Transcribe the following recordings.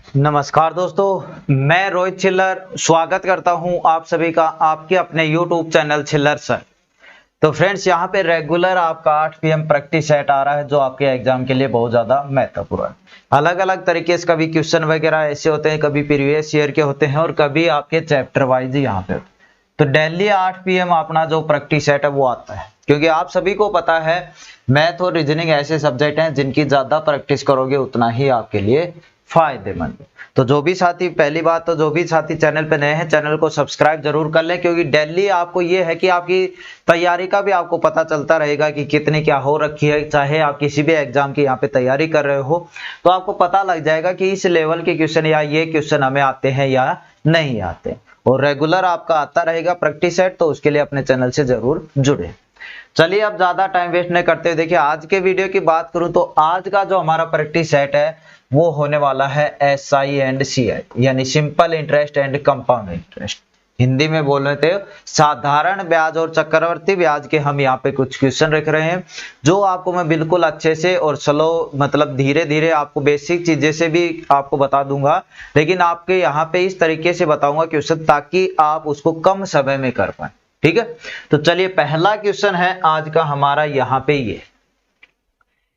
नमस्कार दोस्तों, मैं रोहित छिल्लर स्वागत करता हूं आप सभी का आपके अपने YouTube चैनल छिल्लर सर। तो फ्रेंड्स, यहां पे रेगुलर आपका 8 PM प्रैक्टिस सेट आ रहा है जो आपके एग्जाम के लिए बहुत ज़्यादा महत्वपूर्ण है। अलग-अलग तरीके से कभी क्वेश्चन वगैरह ऐसे होते हैं, कभी प्रीवियस ईयर के होते हैं और कभी आपके चैप्टर वाइज यहाँ पे। तो डेली 8 PM अपना जो प्रैक्टिस सेट है वो आता है, क्योंकि आप सभी को पता है मैथ और रीजनिंग ऐसे सब्जेक्ट हैं जिनकी ज़्यादा प्रैक्टिस करोगे उतना ही आपके लिए फायदेमंद। तो जो भी साथी, पहली बात तो जो भी साथी चैनल पे नए हैं चैनल को सब्सक्राइब जरूर कर लें, क्योंकि डेली आपको ये है कि आपकी तैयारी का भी आपको पता चलता रहेगा कि कितनी क्या हो रखी है। चाहे आप किसी भी एग्जाम की यहाँ पे तैयारी कर रहे हो तो आपको पता लग जाएगा कि इस लेवल के क्वेश्चन या ये क्वेश्चन हमें आते हैं या नहीं आते। और रेगुलर आपका आता रहेगा प्रैक्टिस सेट, तो उसके लिए अपने चैनल से जरूर जुड़े। चलिए अब ज्यादा टाइम वेस्ट नहीं करते हुए देखिए आज के वीडियो की बात करूं तो आज का जो हमारा प्रैक्टिस सेट है वो होने वाला है SI एंड CI, यानी simple interest and compound interest. Hindi में बोल रहे थे साधारण ब्याज और चक्रवर्ती ब्याज के हम यहाँ पे कुछ क्वेश्चन रख रहे हैं जो आपको मैं बिल्कुल अच्छे से और स्लो मतलब धीरे धीरे आपको बेसिक चीजें से भी आपको बता दूंगा, लेकिन आपके यहाँ पे इस तरीके से बताऊंगा क्वेश्चन ताकि आप उसको कम समय में कर पाए। ठीक है, तो चलिए पहला क्वेश्चन है आज का हमारा यहाँ पे ये,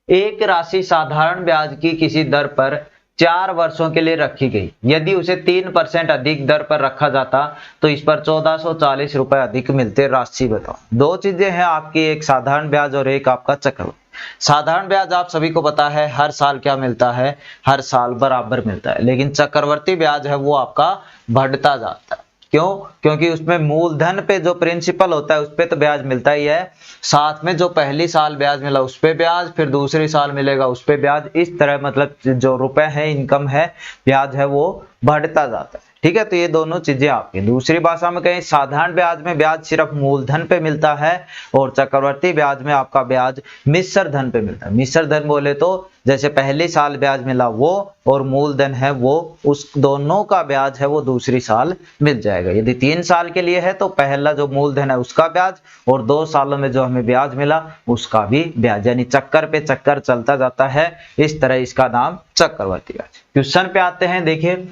एक राशि साधारण ब्याज की किसी दर पर 4 वर्षों के लिए रखी गई। यदि उसे 3% अधिक दर पर रखा जाता तो इस पर 1440 रुपए अधिक मिलते। राशि बताओ। दो चीजें हैं आपकी, एक साधारण ब्याज और एक आपका चक्रवृद्धि। साधारण ब्याज आप सभी को पता है हर साल क्या मिलता है, हर साल बराबर मिलता है, लेकिन चक्रवर्ती ब्याज है वो आपका बढ़ता जाता है। क्यों? क्योंकि उसमें मूलधन पे जो प्रिंसिपल होता है उस पे तो ब्याज मिलता ही है, साथ में जो पहली साल ब्याज मिला उस पे ब्याज, फिर दूसरी साल मिलेगा उस पे ब्याज। इस तरह मतलब जो रुपए है, इनकम है, ब्याज है वो बढ़ता जाता है। ठीक है, तो ये दोनों चीजें आपकी। दूसरी भाषा में कहें साधारण ब्याज में ब्याज सिर्फ मूलधन पे मिलता है और चक्रवर्ती ब्याज में आपका ब्याज मिश्र धन पे मिलता है। मिश्र धन बोले तो जैसे पहली साल ब्याज मिला वो और मूलधन है वो, उस दोनों का ब्याज है वो दूसरी साल मिल जाएगा। यदि 3 साल के लिए है तो पहला जो मूलधन है उसका ब्याज और 2 सालों में जो हमें ब्याज मिला उसका भी ब्याज, यानी चक्कर पे चक्कर चलता जाता है। इस तरह इसका नाम चक्रवर्ती ब्याज। क्वेश्चन पे आते हैं, देखिए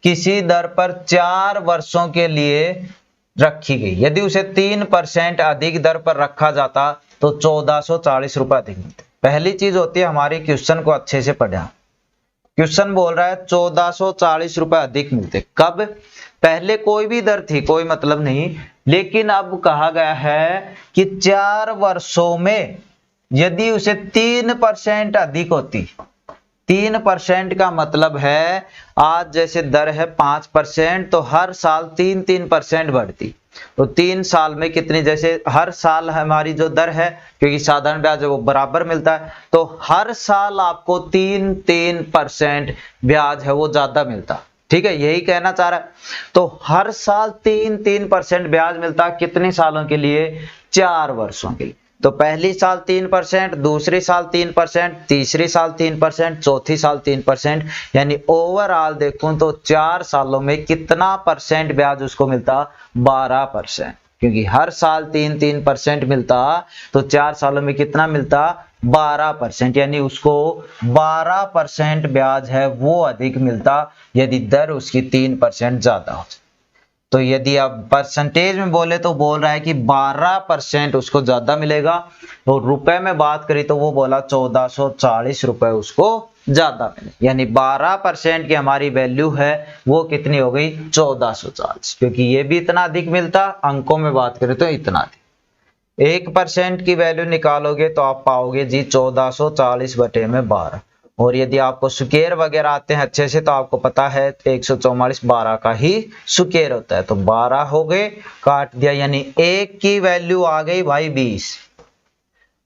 किसी दर पर 4 वर्षों के लिए रखी गई। यदि उसे 3% अधिक दर पर रखा जाता तो 1440 रुपए अधिक मिलते। पहली चीज होती है हमारी क्वेश्चन को अच्छे से पढ़ा। क्वेश्चन बोल रहा है 1440 रुपए अधिक मिलते। कब? पहले कोई भी दर थी, कोई मतलब नहीं, लेकिन अब कहा गया है कि 4 वर्षों में यदि उसे 3% अधिक होती। 3% का मतलब है आज जैसे दर है 5% तो हर साल 3% बढ़ती। तो 3 साल में कितनी, जैसे हर साल हमारी जो दर है, क्योंकि साधारण ब्याज है वो बराबर मिलता है, तो हर साल आपको 3% ब्याज है वो ज्यादा मिलता। ठीक है, यही कहना चाह रहा है। तो हर साल 3% ब्याज मिलता। कितने सालों के लिए? 4 वर्षों के लिए। तो पहली साल 3%, दूसरी साल 3%, तीसरी साल 3%, चौथी साल 3%, यानी ओवरऑल देखूं तो 4 सालों में कितना परसेंट ब्याज उसको मिलता? 12%। क्योंकि हर साल 3% मिलता तो 4 सालों में कितना मिलता? 12%, यानी उसको 12% ब्याज है वो अधिक मिलता यदि दर उसकी 3% ज्यादा हो। तो यदि आप परसेंटेज में बोले तो बोल रहा है कि 12% उसको ज्यादा मिलेगा, और रुपए में बात करी तो वो बोला 1440 रुपए उसको ज्यादा मिले, यानी 12% की हमारी वैल्यू है वो कितनी हो गई? 1440। क्योंकि ये भी इतना अधिक मिलता, अंकों में बात करें तो इतना अधिक। 1% की वैल्यू निकालोगे तो आप पाओगे जी 1440/12। और यदि आपको सुकेर वगैरह आते हैं अच्छे से तो आपको पता है 144 12 का ही सुकेर होता है। तो 12 हो गए, काट दिया, यानी 1 की वैल्यू आ गई भाई 20।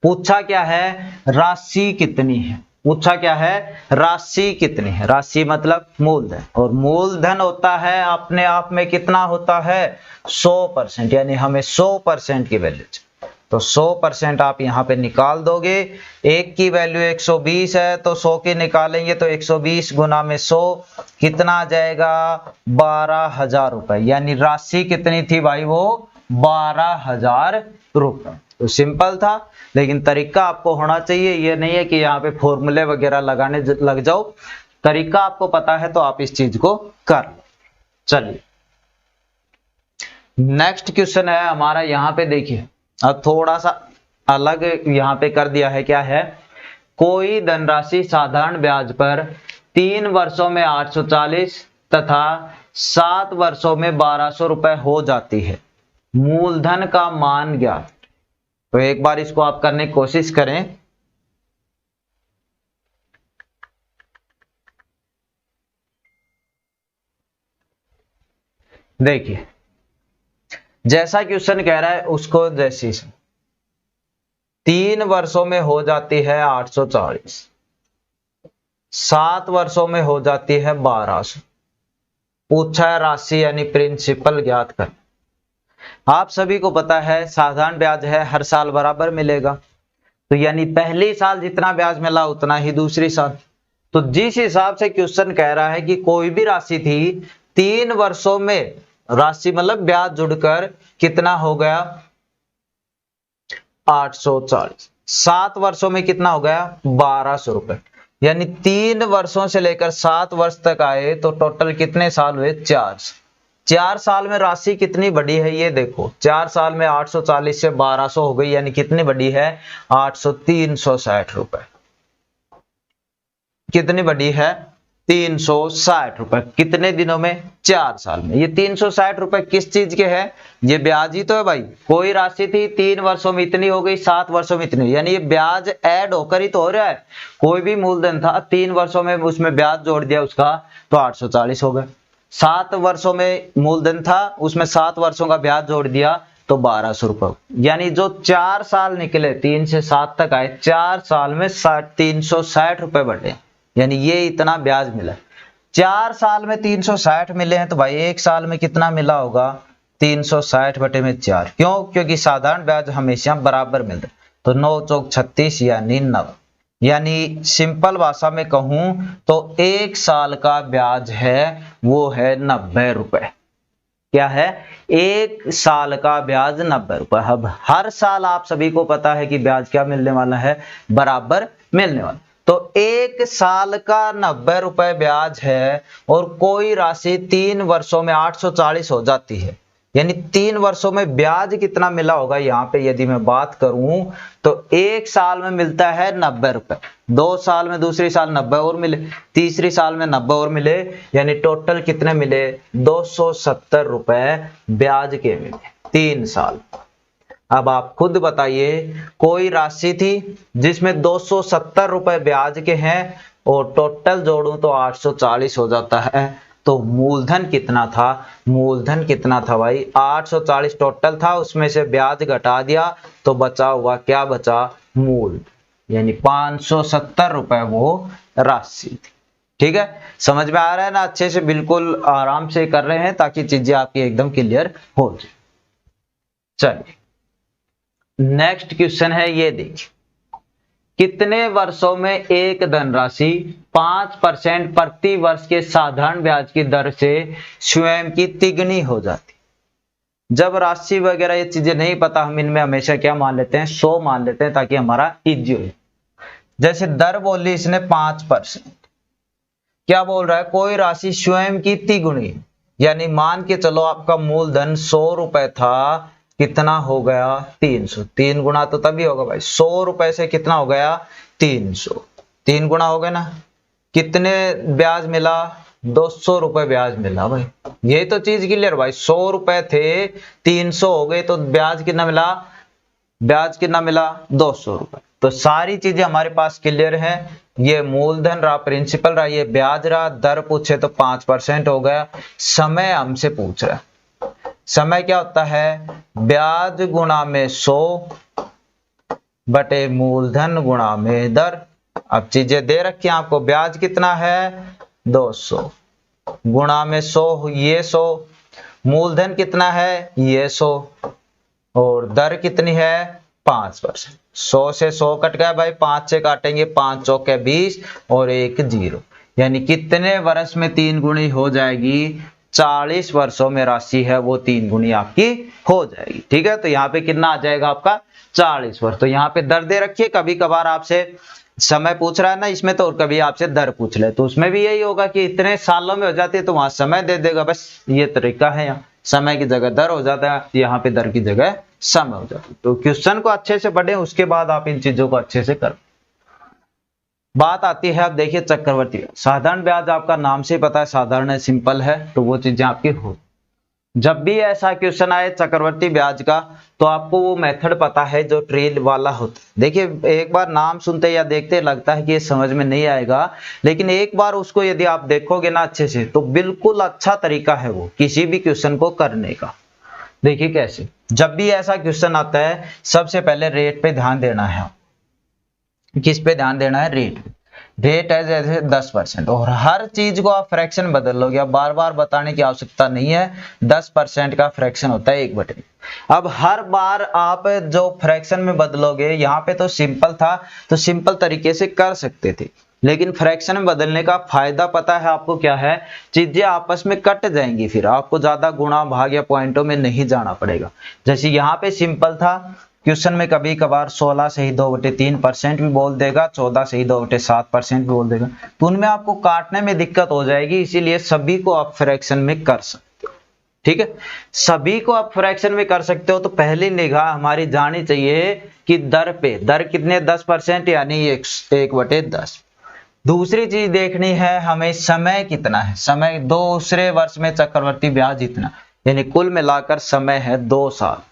पूछा क्या है? राशि कितनी है। पूछा क्या है? राशि कितनी है। राशि मतलब मूलधन, और मूलधन होता है अपने आप में कितना होता है? 100%, यानी हमें 100% की वैल्यू। तो 100% आप यहाँ पे निकाल दोगे। 1 की वैल्यू 120 है तो 100 की निकालेंगे तो 120 गुना में 100 कितना आ जाएगा? 12,000 रुपए। यानी राशि कितनी थी भाई? वो 12,000 रुपए। तो सिंपल था, लेकिन तरीका आपको होना चाहिए। ये नहीं है कि यहाँ पे फॉर्मूले वगैरह लगाने लग जाओ। तरीका आपको पता है तो आप इस चीज को कर लो। चलिए नेक्स्ट क्वेश्चन है हमारा, यहाँ पे देखिए अब थोड़ा सा अलग यहाँ पे कर दिया है। क्या है, कोई धनराशि साधारण ब्याज पर 3 वर्षों में 840 तथा 7 वर्षों में 1200 रुपए हो जाती है, मूलधन का मान ज्ञात। तो एक बार इसको आप करने की कोशिश करें। देखिए जैसा क्वेश्चन कह रहा है उसको जैसी 3 वर्षों में हो जाती है 840, 7 वर्षों में हो जाती है 1200, पूछा है राशि यानी प्रिंसिपल ज्ञात कर। आप सभी को पता है साधारण ब्याज है हर साल बराबर मिलेगा, तो यानी पहले साल जितना ब्याज मिला उतना ही दूसरी साल। तो जिस हिसाब से क्वेश्चन कह रहा है कि कोई भी राशि थी 3 वर्षों में, राशि मतलब ब्याज जुड़कर कितना हो गया 840, 7 वर्षों में कितना हो गया 1200 रुपए, यानी 3 वर्षों से लेकर 7 वर्ष तक आए तो टोटल कितने साल हुए 4 साल में राशि कितनी बड़ी है ये देखो, 4 साल में 840 से 1200 हो गई, यानी कितनी बड़ी है 360 रुपए। कितनी बड़ी है 360 रुपए। कितने दिनों में 4 साल में। ये 360 रुपए किस चीज के हैं, ये ब्याज ही तो है भाई। कोई राशि थी 3 वर्षों में इतनी हो गई, 7 वर्षों में इतनी, यानी ये ब्याज ऐड होकर ही तो हो रहा है। कोई भी मूलधन था 3 वर्षों में उसमें ब्याज जोड़ दिया उसका तो 840 हो गए, 7 वर्षों में मूलधन था उसमें 7 वर्षों का ब्याज जोड़ दिया तो 1200 रुपए। यानी जो 4 साल निकले 3 से 7 तक आए, 4 साल में 360 रुपए बढ़े, यानी ये इतना ब्याज मिला। 4 साल में 360 मिले हैं तो भाई 1 साल में कितना मिला होगा 360 बटे में 4। क्यों, क्योंकि साधारण ब्याज हमेशा बराबर मिलता है। तो 9 चौक 36 यानी 90, यानी सिंपल भाषा में कहूं तो 1 साल का ब्याज है वो है 90 रुपए। क्या है, 1 साल का ब्याज 90 रुपए। अब हर साल आप सभी को पता है कि ब्याज क्या मिलने वाला है, बराबर मिलने वाला। तो 1 साल का 90 रुपए ब्याज है और कोई राशि 3 वर्षों में 840 हो जाती है, यानी 3 वर्षों में ब्याज कितना मिला होगा। यहाँ पे यदि मैं बात करूं तो 1 साल में मिलता है 90 रुपए, 2 साल में दूसरी साल 90 और मिले, तीसरी साल में 90 और मिले, यानी टोटल कितने मिले 270 रुपए ब्याज के मिले 3 साल। अब आप खुद बताइए, कोई राशि थी जिसमें 270 रुपए ब्याज के हैं और टोटल जोड़ूं तो 840 हो जाता है, तो मूलधन कितना था, मूलधन कितना था भाई 840 टोटल था, उसमें से ब्याज घटा दिया तो बचा हुआ क्या बचा मूल, यानी 570 रुपए वो राशि थी। ठीक है, समझ में आ रहा है ना, अच्छे से बिल्कुल आराम से कर रहे हैं ताकि चीजें आपकी एकदम क्लियर हो जाए। चलिए नेक्स्ट क्वेश्चन है, ये देखिए कितने वर्षों में एक धनराशि 5% प्रति वर्ष के साधारण ब्याज की दर से स्वयं की तिगुनी हो जाती। जब राशि वगैरह ये चीजें नहीं पता, हम इनमें हमेशा क्या मान लेते हैं 100 मान लेते हैं ताकि हमारा इजी हो। जैसे दर बोली इसने 5%, क्या बोल रहा है कोई राशि स्वयं की तिगुनी, यानी मान के चलो आपका मूलधन 100 रुपए था, कितना हो गया 300, 3 गुना तो तभी होगा भाई, 100 रुपए से कितना हो गया 300, 3 गुना हो गया ना। कितने ब्याज मिला 200 रुपए ब्याज मिला भाई, ये तो चीज क्लियर भाई। 100 रुपए थे 300 हो गए तो ब्याज कितना मिला, ब्याज कितना मिला 200 रुपए। तो सारी चीजें हमारे पास क्लियर है। ये मूलधन रहा, प्रिंसिपल रहा, ये ब्याज रहा, दर पूछे तो 5% हो गया। समय हमसे पूछ रहा है, समय क्या होता है ब्याज गुणा में 100 बटे मूलधन गुणा में दर। अब चीजें दे रखी हैं आपको, ब्याज कितना है 200 गुणा में 100, ये 100, मूलधन कितना है ये 100 और दर कितनी है 5%। 100 से 100 कट गया भाई, 5 से काटेंगे 5 चौके 20 और 1 0, यानी कितने वर्ष में 3 गुणी हो जाएगी 40 वर्षों में राशि है वो 3 गुनी आपकी हो जाएगी। ठीक है, तो यहाँ पे कितना आ जाएगा आपका 40 वर्ष। तो यहाँ पे दर दे रखिए, कभी कभार आपसे समय पूछ रहा है ना इसमें, तो कभी आपसे दर पूछ ले तो उसमें भी यही होगा कि इतने सालों में हो जाती है, तो वहां समय दे देगा। बस ये तरीका है, यहाँ समय की जगह दर हो जाता है, यहाँ पे दर की जगह समय हो जाता है। तो क्वेश्चन को अच्छे से पढ़ें, उसके बाद आप इन चीजों को अच्छे से करो। बात आती है, अब देखिए चक्रवर्ती ब्याज। साधारण ब्याज आपका नाम से पता है साधारण है, सिंपल है, तो वो चीजें आपकी हो। जब भी ऐसा क्वेश्चन आए चक्रवर्ती ब्याज का, तो आपको वो मेथड पता है जो ट्रेल वाला होता है। देखिए एक बार नाम सुनते या देखते लगता है कि ये समझ में नहीं आएगा, लेकिन एक बार उसको यदि आप देखोगे ना अच्छे से, तो बिल्कुल अच्छा तरीका है वो किसी भी क्वेश्चन को करने का। देखिए कैसे, जब भी ऐसा क्वेश्चन आता है, सबसे पहले रेट पे ध्यान देना है। किस पे ध्यान देना है? रेट पे। रेट है जैसे 10%, और हर चीज को आप फ्रैक्शन बदल लोगे। अब बार बार बताने की आवश्यकता नहीं है, 10% का फ्रैक्शन होता है 1/। अब हर बार आप जो फ्रैक्शन में बदलोगे, यहाँ पे तो सिंपल था तो सिंपल तरीके से कर सकते थे, लेकिन फ्रैक्शन में बदलने का फायदा पता है आपको क्या है? चीजें आपस में कट जाएंगी, फिर आपको ज्यादा गुणा भाग या पॉइंटों में नहीं जाना पड़ेगा। जैसे यहाँ पे सिंपल था, क्वेश्चन में कभी कभार 16 से ही 2/3% भी बोल देगा, 14 से ही 2/7% भी बोल देगा, तो उनमें आपको काटने में दिक्कत हो जाएगी। इसीलिए सभी को आप फ्रैक्शन में कर सकते हो। ठीक है, सभी को आप फ्रैक्शन में कर सकते हो। तो पहली निगाह हमारी जानी चाहिए कि दर पे, दर कितने? 10% यानी 1/10। दूसरी चीज देखनी है हमें, समय कितना है। समय दूसरे वर्ष में चक्रवर्ती ब्याज इतना, यानी कुल मिलाकर समय है 2 साल।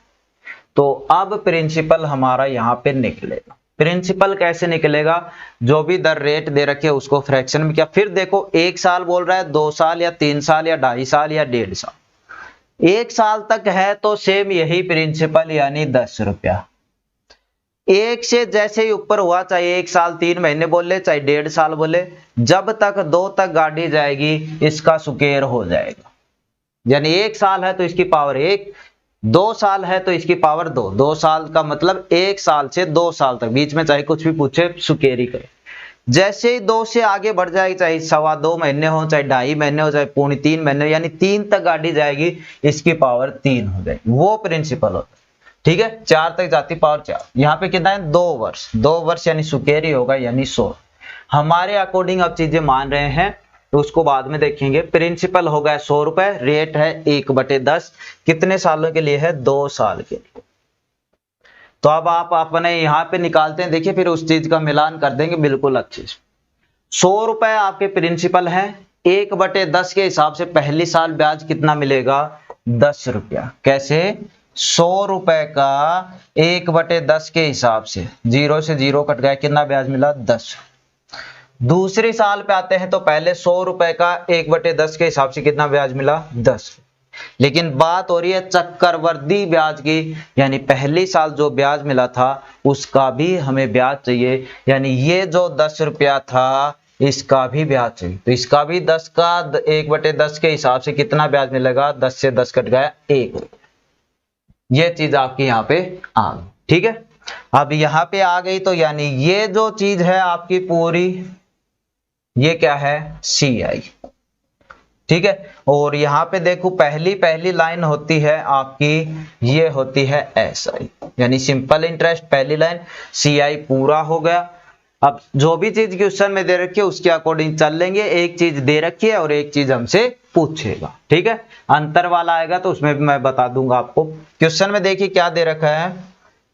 तो अब प्रिंसिपल हमारा यहाँ पे निकलेगा। प्रिंसिपल कैसे निकलेगा? जो भी दर रेट दे रखे है उसको फ्रैक्शन में किया। फिर देखो 1 साल बोल रहा है, 2 साल या 3 साल या 2.5 साल या 1.5 साल। 1 साल तक है तो सेम यही प्रिंसिपल, यानी 10 रुपया। 1 से जैसे ही ऊपर हुआ, चाहे 1 साल 3 महीने बोले, चाहे 1.5 साल बोले, जब तक 2 तक गाड़ी जाएगी इसका सुकेर हो जाएगा। यानी 1 साल है तो इसकी पावर 1, 2 साल है तो इसकी पावर 2। 2 साल का मतलब 1 साल से 2 साल तक, बीच में चाहे कुछ भी पूछे सुकेरी करे। जैसे ही 2 से आगे बढ़ जाएगी, चाहे 2.25 महीने हो, चाहे 2.5 महीने हो, चाहे 3.25 महीने हो, यानी 3 तक गाड़ी जाएगी, इसकी पावर 3 हो जाएगी। वो प्रिंसिपल होता है। ठीक है, 4 तक जाती पावर 4। यहाँ पे कितना है? 2 वर्ष। 2 वर्ष यानी सुकेरी होगा, यानी 100। हमारे अकॉर्डिंग अब चीजें मान रहे हैं, तो उसको बाद में देखेंगे। प्रिंसिपल होगा 100 रुपए, रेट है 1/10, कितने सालों के लिए है? 2 साल के लिए। तो अब आप अपने यहाँ पे निकालते हैं, देखिए फिर उस चीज का मिलान कर देंगे बिल्कुल अच्छे से। 100 रुपए आपके प्रिंसिपल है, 1/10 के हिसाब से पहली साल ब्याज कितना मिलेगा? 10 रुपया। कैसे? 100 रुपए का 1/10 के हिसाब से 0 से 0 कट गया, कितना ब्याज मिला? 10। दूसरे साल पे आते हैं तो पहले 100 रुपए का 1/10 के हिसाब से कितना ब्याज मिला? 10। लेकिन बात हो रही है चक्रवर्ती ब्याज की, यानी पहली साल जो ब्याज मिला था उसका भी हमें ब्याज चाहिए। यानी ये जो 10 रुपया था इसका भी ब्याज चाहिए, तो इसका भी 10 का 1/10 के हिसाब से कितना ब्याज मिलेगा? 10 से 10 कट गया 1। ये चीज आपकी यहाँ पे आ गई। ठीक है, अब यहाँ पे आ गई तो यानी ये जो चीज है आपकी पूरी, ये क्या है? CI। ठीक है, और यहाँ पे देखो पहली लाइन होती है आपकी, ये होती है SI, यानी सिंपल इंटरेस्ट पहली लाइन। CI पूरा हो गया। अब जो भी चीज क्वेश्चन में दे रखी है उसके अकॉर्डिंग चल लेंगे। एक चीज दे रखी है और एक चीज हमसे पूछेगा। ठीक है, अंतर वाला आएगा तो उसमें भी मैं बता दूंगा आपको। क्वेश्चन में देखिए क्या दे रखा है,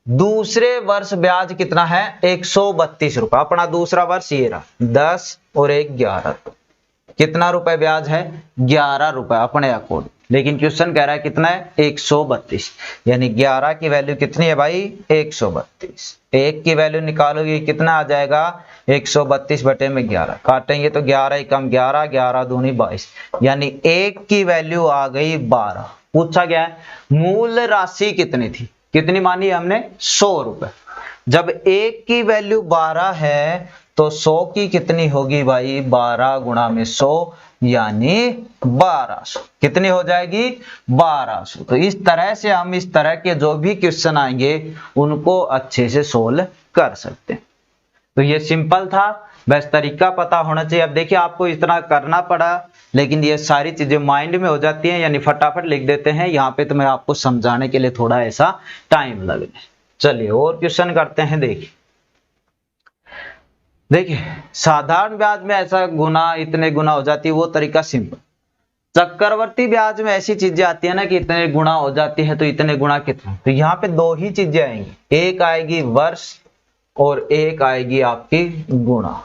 दूसरे वर्ष ब्याज कितना है? 132 रुपए। अपना दूसरा वर्ष ये रहा, 10 और 1 11। कितना रुपए ब्याज है? 11 रुपए अपने अकॉर्डिंग। लेकिन क्वेश्चन कह रहा है कितना है? 132, यानी 11 की वैल्यू कितनी है भाई? 132। 1 की वैल्यू निकालोगे कितना आ जाएगा? 132/11। काटेंगे तो 11 ही कम 11, 11 दूनी 22, यानी 1 की वैल्यू आ गई 12। पूछा गया है मूल राशि कितनी थी? कितनी मानी हमने? 100 रुपए। जब 1 की वैल्यू 12 है तो 100 की कितनी होगी भाई? 12 गुणा में 100, यानी 1200। कितनी हो जाएगी? 1200। तो इस तरह से हम इस तरह के जो भी क्वेश्चन आएंगे उनको अच्छे से सोल्व कर सकते हैं। तो ये सिंपल था, बस तरीका पता होना चाहिए। अब देखिए आपको इतना करना पड़ा, लेकिन ये सारी चीजें माइंड में हो जाती हैं, यानी फटाफट लिख देते हैं। यहाँ पे तो मैं आपको समझाने के लिए थोड़ा ऐसा टाइम लगे। चलिए और क्वेश्चन करते हैं। देखिए देखिए साधारण ब्याज में ऐसा गुना इतने गुना हो जाती है, वो तरीका सिंपल। चक्रवर्ती ब्याज में ऐसी चीजें आती है ना कि इतने गुना हो जाती है, तो इतने गुना कितना, तो यहाँ पे दो ही चीजें आएंगी, एक आएगी वर्ष और एक आएगी आपकी गुणा।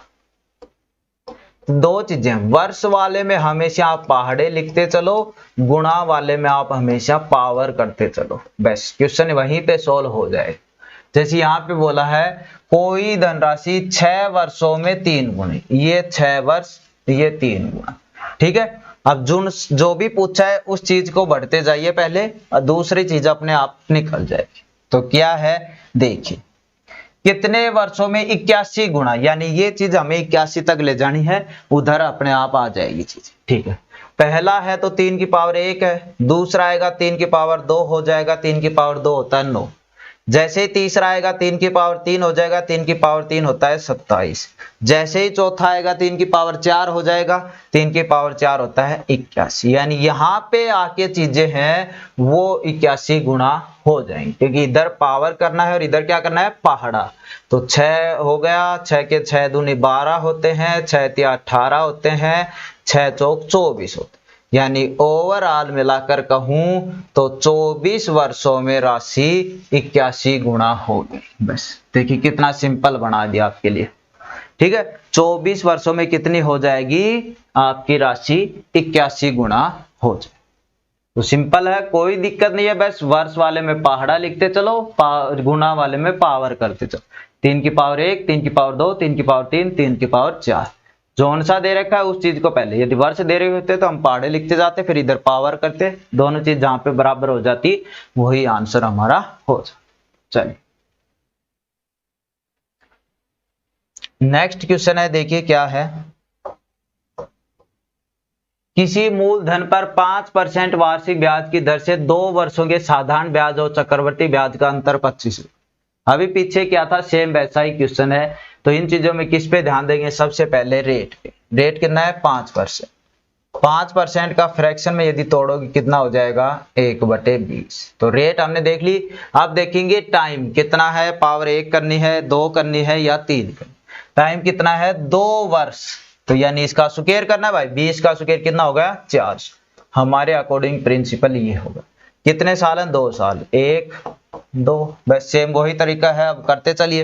दो चीजें, वर्ष वाले में हमेशा आप पहाड़े लिखते चलो, गुणा वाले में आप हमेशा पावर करते चलो, बस क्वेश्चन वहीं पे सोल्व हो जाए। जैसे यहाँ पे बोला है कोई धनराशि 6 वर्षों में 3 गुनी, ये 6 वर्ष ये 3 गुना, ठीक है। अब जो भी पूछा है उस चीज को बढ़ते जाइए पहले, और दूसरी चीज अपने आप निकल जाएगी। तो क्या है देखिए, कितने वर्षों में 81 गुना, यानी ये चीज हमें 81 तक ले जानी है, उधर अपने आप आ जाएगी चीज, ठीक है। पहला है तो 3 की पावर 1 है, दूसरा आएगा 3 की पावर 2 हो जाएगा, 3 की पावर 2 होता है 9, जैसे ही तीसरा आएगा 3 की पावर 3 हो जाएगा, 3 की पावर 3 होता है 27, जैसे ही चौथा आएगा 3 की पावर 4 हो जाएगा, 3 की पावर 4 होता है 81, यानी यहाँ पे आके चीजें हैं वो 81 गुना हो जाएंगी, क्योंकि इधर पावर करना है और इधर क्या करना है पहाड़ा। तो 6 हो गया, 6 के 6 दूनी 12 होते हैं, 6 तिया 18 होते हैं, 6 चौक 24 होते हैं, यानी ओवरऑल मिलाकर कहूं तो 24 वर्षों में राशि 81 गुना होगी। बस देखिए कितना सिंपल बना दिया आपके लिए, ठीक है। 24 वर्षों में कितनी हो जाएगी आपकी राशि 81 गुना हो जाए, तो सिंपल है, कोई दिक्कत नहीं है। बस वर्ष वाले में पहाड़ा लिखते चलो, गुना वाले में पावर करते चलो, 3 की पावर 1, 3 की पावर 2, 3 की पावर 3, 3 की पावर 4, जोन सा दे रखा है उस चीज को पहले, यदि वर्ष दे रहे होते तो हम पहाड़े लिखते जाते, फिर इधर पावर करते, दोनों चीज जहां पे बराबर हो जाती वही आंसर हमारा हो जाता। चलिए नेक्स्ट क्वेश्चन है, देखिए क्या है। किसी मूलधन पर 5% वार्षिक ब्याज की दर से 2 वर्षों के साधारण ब्याज और चक्रवर्ती ब्याज का अंतर 25। अभी पीछे क्या था सेम वैसा ही क्वेश्चन है, तो इन चीजों में किस पे ध्यान देंगे, सबसे पहले रेट पे। रेट कितना है 5%, 5% का फ्रैक्शन में यदि तोड़ोगे कितना हो जाएगा 1/20। तो रेट हमने देख ली, अब देखेंगे टाइम कितना है, पावर 1 करनी है, 2 करनी है या 3 करनी, टाइम कितना है 2 वर्ष, तो यानी इसका स्क्वायर करना है भाई, 20 का स्क्वायर कितना होगा 4, हमारे अकॉर्डिंग प्रिंसिपल ये होगा। कितने साल है 2 साल, 1 2, बस सेम वही तरीका है, अब करते चलिए।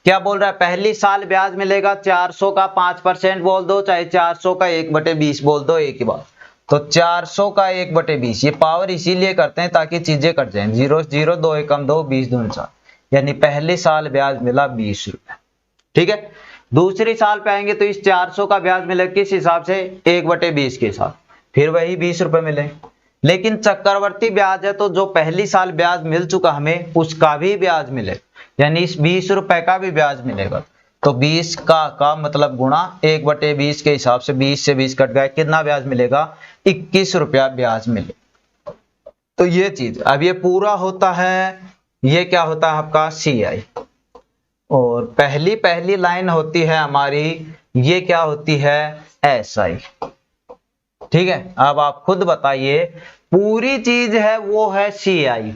क्या बोल रहा है, पहली साल ब्याज मिलेगा 400 का 5% बोल दो, चाहे 400 का 1/20 बोल दो, एक ही बात। तो 400 का 1/20, ये पावर इसीलिए करते हैं ताकि चीजें कट जाएं, 0 0 2 एकम 2 20 दूनी 4, यानी पहले साल ब्याज मिला 20 रुपए, ठीक है। दूसरी साल पे आएंगे तो इस 400 का ब्याज मिलेगा किस हिसाब से 1/20 के हिसाब, फिर वही 20 रुपए मिले। लेकिन चक्रवर्ती ब्याज है तो जो पहली साल ब्याज मिल चुका हमें उसका भी ब्याज मिले, यानी इस 20 रुपए का भी ब्याज मिलेगा। तो 20 का मतलब गुणा 1/20 के हिसाब से 20 से 20 कट गया, कितना ब्याज मिलेगा 21 रुपया ब्याज मिले। तो ये चीज अब ये पूरा होता है, ये क्या होता है आपका CI, और पहली लाइन होती है हमारी, ये क्या होती है SI, ठीक है। अब आप खुद बताइए, पूरी चीज है वो है CI,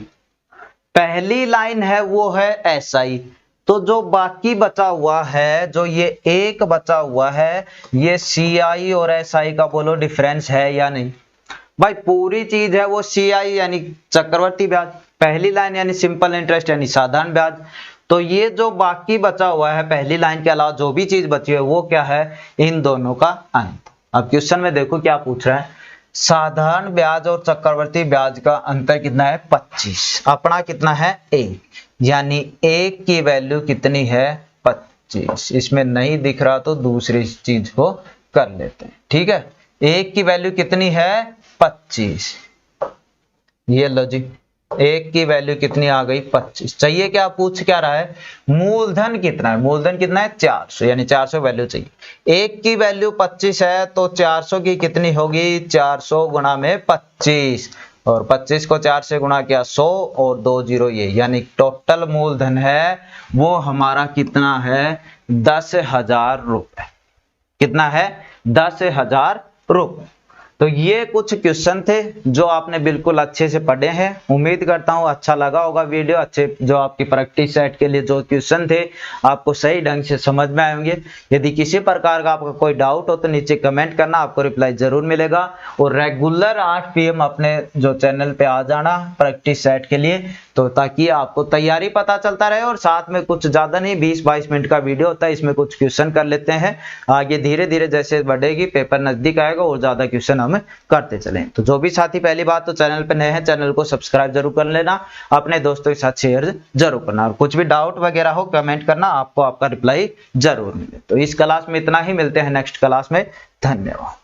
पहली लाइन है वो है SI, तो जो बाकी बचा हुआ है, जो ये एक बचा हुआ है, ये CI और SI का बोलो डिफरेंस है या नहीं भाई, पूरी चीज है वो CI यानी चक्रवर्ती ब्याज, पहली लाइन यानी सिंपल इंटरेस्ट यानी साधारण ब्याज, तो ये जो बाकी बचा हुआ है पहली लाइन के अलावा जो भी चीज बची है वो क्या है, इन दोनों का अंतर। अब क्वेश्चन में देखो क्या पूछ रहा है, साधारण ब्याज और चक्रवर्ती ब्याज का अंतर कितना है 25, अपना कितना है 1, यानी 1 की वैल्यू कितनी है 25, इसमें नहीं दिख रहा तो दूसरी चीज को कर लेते हैं, ठीक है। 1 की वैल्यू कितनी है 25, ये लो जी 1 की वैल्यू कितनी आ गई 25, चाहिए क्या, पूछ क्या रहा है मूलधन कितना है, मूलधन कितना है 400, यानी 400 वैल्यू चाहिए। 1 की वैल्यू 25 है तो 400 की कितनी होगी 400 गुणा में 25, और 25 को 4 से गुणा किया 100 और 2 0 ये, यानी टोटल मूलधन है वो हमारा कितना है 10,000 रुपए, कितना है 10,000 रुपए। तो ये कुछ क्वेश्चन थे जो आपने बिल्कुल अच्छे से पढ़े हैं। उम्मीद करता हूँ अच्छा लगा होगा वीडियो। अच्छे जो आपकी प्रैक्टिस सेट के लिए जो क्वेश्चन थे आपको सही ढंग से समझ में आएंगे। यदि किसी प्रकार का आपका कोई डाउट हो तो नीचे कमेंट करना, आपको रिप्लाई जरूर मिलेगा। और रेगुलर 8 PM अपने जो चैनल पे आ जाना प्रैक्टिस सेट के लिए, तो ताकि आपको तैयारी पता चलता रहे। और साथ में कुछ ज्यादा नहीं 20-22 मिनट का वीडियो होता है, इसमें कुछ क्वेश्चन कर लेते हैं। आगे धीरे धीरे जैसे बढ़ेगी पेपर नजदीक आएगा और ज्यादा क्वेश्चन हम करते चलें। तो जो भी साथी पहली बात तो चैनल पे नए हैं, चैनल को सब्सक्राइब जरूर कर लेना, अपने दोस्तों के साथ शेयर जरूर करना। और कुछ भी डाउट वगैरह हो कमेंट करना, आपको आपका रिप्लाई जरूर मिले। तो इस क्लास में इतना ही, मिलते हैं नेक्स्ट क्लास में। धन्यवाद।